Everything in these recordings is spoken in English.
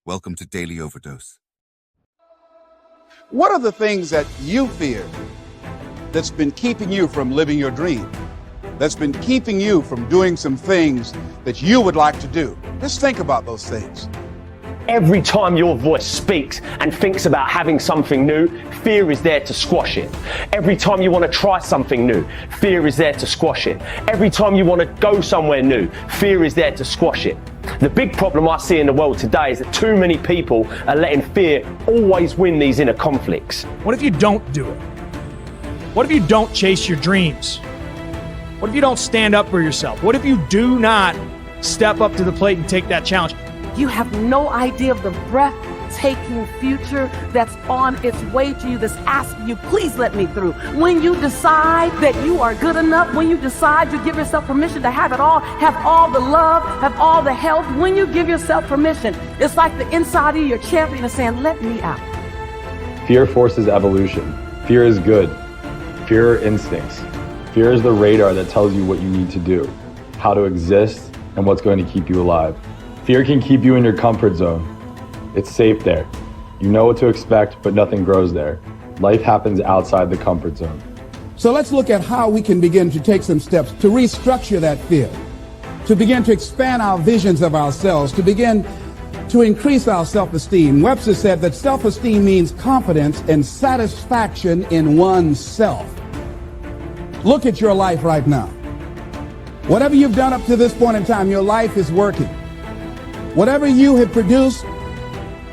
Welcome to Daily Overdose. What are the things that you fear that's been keeping you from living your dream? That's been keeping you from doing some things that you would like to do? Just think about those things. Every time your voice speaks and thinks about having something new, fear is there to squash it. Every time you want to try something new, fear is there to squash it. Every time you want to go somewhere new, fear is there to squash it. The big problem I see in the world today is that too many people are letting fear always win these inner conflicts. What if you don't do it? What if you don't chase your dreams? What if you don't stand up for yourself? What if you do not step up to the plate and take that challenge? You have no idea of the breathtaking future that's on its way to you, that's asking you, please let me through. When you decide that you are good enough, when you decide you give yourself permission to have it all, have all the love, have all the health, when you give yourself permission, it's like the inside of your champion is saying, let me out. Fear forces evolution. Fear is good. Fear are instincts. Fear is the radar that tells you what you need to do, how to exist, and what's going to keep you alive. Fear can keep you in your comfort zone. It's safe there. You know what to expect, but nothing grows there. Life happens outside the comfort zone. So let's look at how we can begin to take some steps to restructure that fear, to begin to expand our visions of ourselves, to begin to increase our self-esteem. Webster said that self-esteem means confidence and satisfaction in oneself. Look at your life right now. Whatever you've done up to this point in time, your life is working. Whatever you have produced,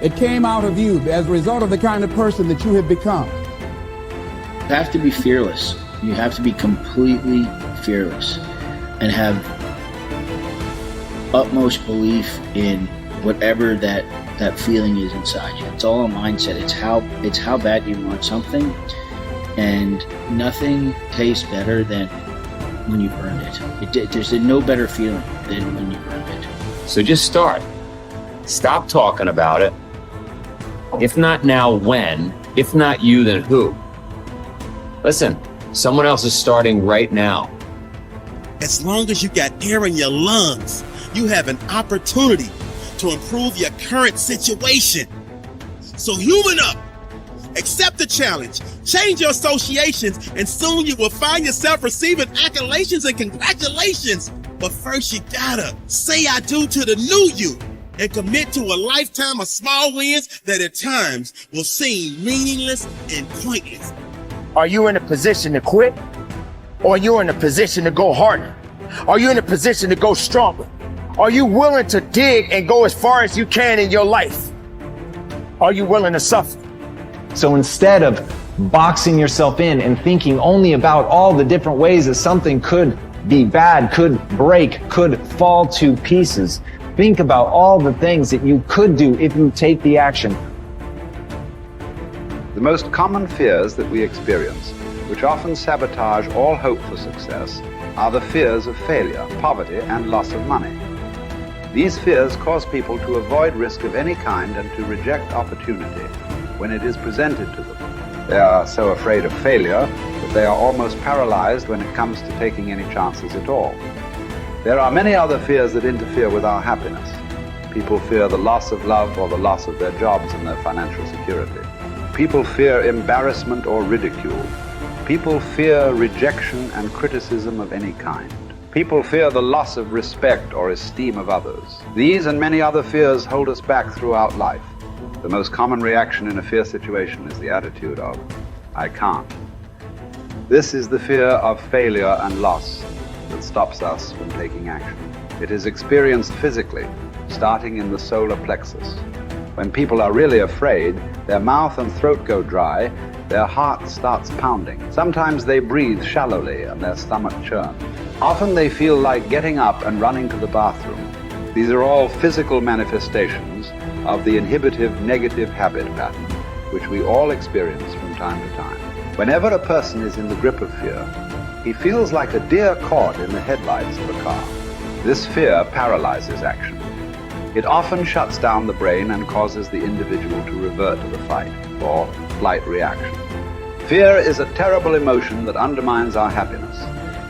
it came out of you as a result of the kind of person that you have become. You have to be fearless. You have to be completely fearless and have utmost belief in whatever that feeling is inside you. It's all a mindset. It's how bad you want something, and nothing tastes better than when you've earned it. There's no better feeling than when you've earned it. So just start. Stop talking about it. If not now, when? If not you, then who? Listen, someone else is starting right now. As long as you got air in your lungs, you have an opportunity to improve your current situation. So human up. Accept the challenge. Change your associations, and soon you will find yourself receiving accolades and congratulations. But first you gotta say I do to the new you and commit to a lifetime of small wins that at times will seem meaningless and pointless. Are you in a position to quit? Or are you in a position to go harder? Are you in a position to go stronger? Are you willing to dig and go as far as you can in your life? Are you willing to suffer? So instead of boxing yourself in and thinking only about all the different ways that something could be bad, could break, could fall to pieces, think about all the things that you could do if you take the action. The most common fears that we experience, which often sabotage all hope for success, are the fears of failure, poverty, and loss of money. These fears cause people to avoid risk of any kind and to reject opportunity when it is presented to them. They are so afraid of failure that they are almost paralyzed when it comes to taking any chances at all. There are many other fears that interfere with our happiness. People fear the loss of love or the loss of their jobs and their financial security. People fear embarrassment or ridicule. People fear rejection and criticism of any kind. People fear the loss of respect or esteem of others. These and many other fears hold us back throughout life. The most common reaction in a fear situation is the attitude of, I can't. This is the fear of failure and loss that stops us from taking action. It is experienced physically, starting in the solar plexus. When people are really afraid, their mouth and throat go dry, their heart starts pounding. Sometimes they breathe shallowly and their stomach churns. Often they feel like getting up and running to the bathroom. These are all physical manifestations of the inhibitive negative habit pattern, which we all experience from time to time. Whenever a person is in the grip of fear, he feels like a deer caught in the headlights of a car. This fear paralyzes action. It often shuts down the brain and causes the individual to revert to the fight or flight reaction. Fear is a terrible emotion that undermines our happiness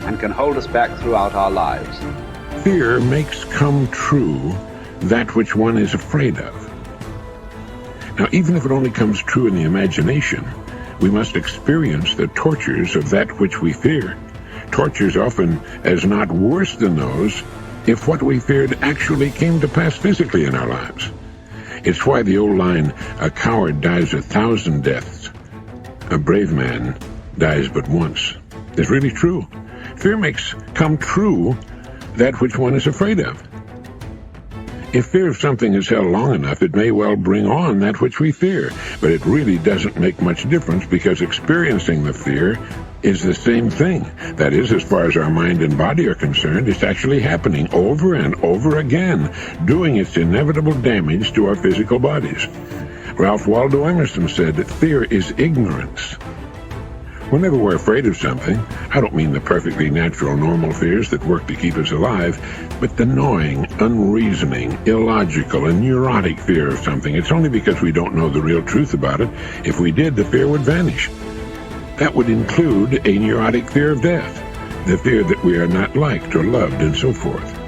and can hold us back throughout our lives. Fear makes come true that which one is afraid of. Now, even if it only comes true in the imagination, we must experience the tortures of that which we fear. Tortures often as not worse than those if what we feared actually came to pass physically in our lives. It's why the old line, "A coward dies 1,000 deaths. A brave man dies but once," is really true. Fear makes come true that which one is afraid of. If fear of something is held long enough, it may well bring on that which we fear, but it really doesn't make much difference because experiencing the fear is the same thing. That is, as far as our mind and body are concerned, it's actually happening over and over again, doing its inevitable damage to our physical bodies. Ralph Waldo Emerson said that fear is ignorance. Whenever we're afraid of something, I don't mean the perfectly natural, normal fears that work to keep us alive, but the gnawing, unreasoning, illogical, and neurotic fear of something. It's only because we don't know the real truth about it. If we did, the fear would vanish. That would include a neurotic fear of death, the fear that we are not liked or loved, and so forth.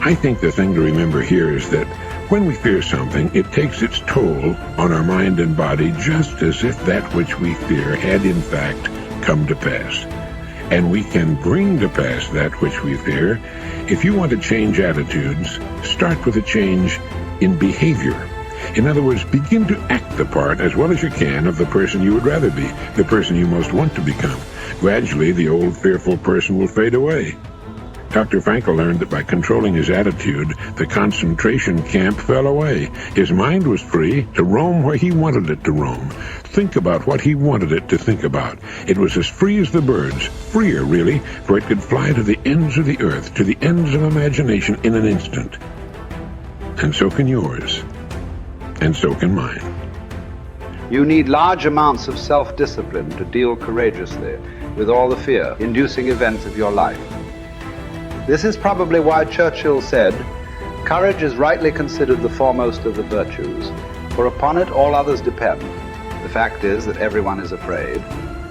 I think the thing to remember here is that when we fear something, it takes its toll on our mind and body just as if that which we fear had in fact come to pass. And we can bring to pass that which we fear. If you want to change attitudes, start with a change in behavior. In other words, begin to act the part as well as you can of the person you would rather be, the person you most want to become. Gradually, the old fearful person will fade away. Dr. Frankl learned that by controlling his attitude, the concentration camp fell away. His mind was free to roam where he wanted it to roam, think about what he wanted it to think about. It was as free as the birds, freer really, for it could fly to the ends of the earth, to the ends of imagination in an instant. And so can yours, and so can mine. You need large amounts of self-discipline to deal courageously with all the fear-inducing events of your life. This is probably why Churchill said, "Courage is rightly considered the foremost of the virtues, for upon it all others depend." The fact is that everyone is afraid,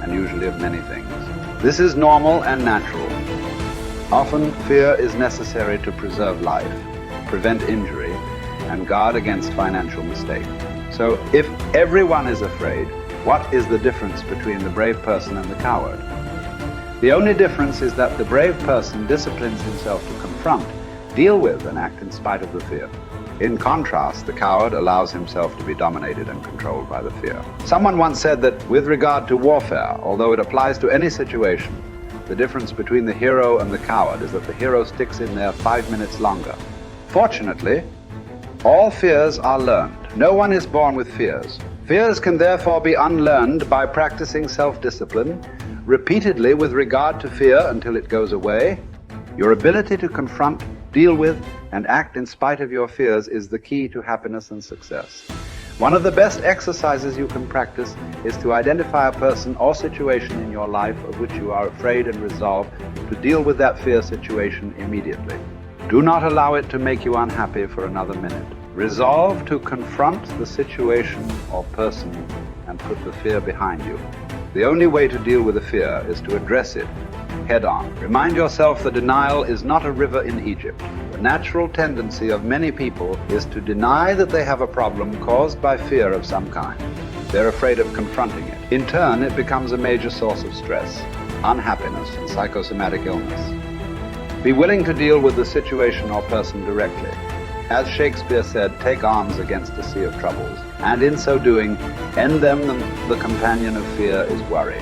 and usually of many things. This is normal and natural. Often, fear is necessary to preserve life, prevent injury, and guard against financial mistake. So, if everyone is afraid, what is the difference between the brave person and the coward? The only difference is that the brave person disciplines himself to confront, deal with, and act in spite of the fear. In contrast, the coward allows himself to be dominated and controlled by the fear. Someone once said that with regard to warfare, although it applies to any situation, the difference between the hero and the coward is that the hero sticks in there 5 minutes longer. Fortunately, all fears are learned. No one is born with fears. Fears can therefore be unlearned by practicing self-discipline repeatedly with regard to fear until it goes away. Your ability to confront, deal with, and act in spite of your fears is the key to happiness and success. One of the best exercises you can practice is to identify a person or situation in your life of which you are afraid and resolve to deal with that fear situation immediately. Do not allow it to make you unhappy for another minute. Resolve to confront the situation or person and put the fear behind you. The only way to deal with a fear is to address it head on. Remind yourself that denial is not a river in Egypt. The natural tendency of many people is to deny that they have a problem caused by fear of some kind. They're afraid of confronting it. In turn, it becomes a major source of stress, unhappiness, and psychosomatic illness. Be willing to deal with the situation or person directly. As Shakespeare said, take arms against a sea of troubles, and in so doing, end them. The companion of fear is worry.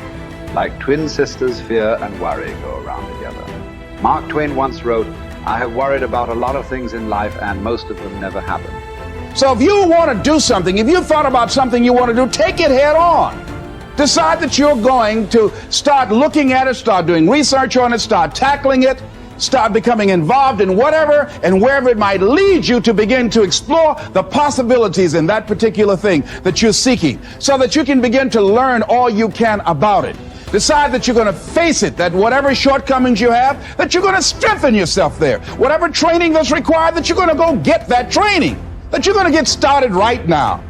Like twin sisters, fear and worry go around together. Mark Twain once wrote, "I have worried about a lot of things in life, and most of them never happen." So if you want to do something, if you've thought about something you want to do, take it head on. Decide that you're going to start looking at it, start doing research on it, start tackling it, start becoming involved in whatever and wherever it might lead you to begin to explore the possibilities in that particular thing that you're seeking so that you can begin to learn all you can about it. Decide that you're going to face it, that whatever shortcomings you have, that you're going to strengthen yourself there. Whatever training that's required, that you're going to go get that training, that you're going to get started right now.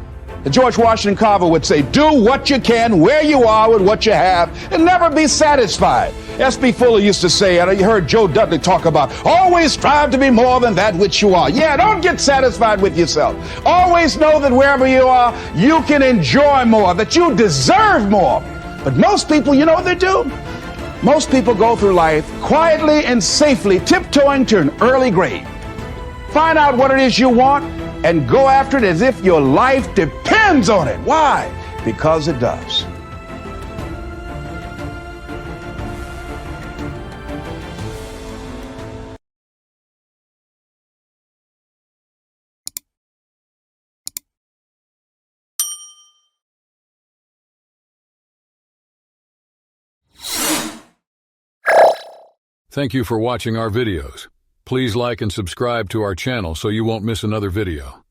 George Washington Carver would say, do what you can, where you are with what you have, and never be satisfied. S.B. Fuller used to say, and you heard Joe Dudley talk about, always strive to be more than that which you are. Yeah, don't get satisfied with yourself. Always know that wherever you are, you can enjoy more, that you deserve more. But most people, you know what they do? Most people go through life quietly and safely, tiptoeing to an early grave. Find out what it is you want and go after it as if your life depends on it. Why? Because it does. Thank you for watching our videos. Please like and subscribe to our channel so you won't miss another video.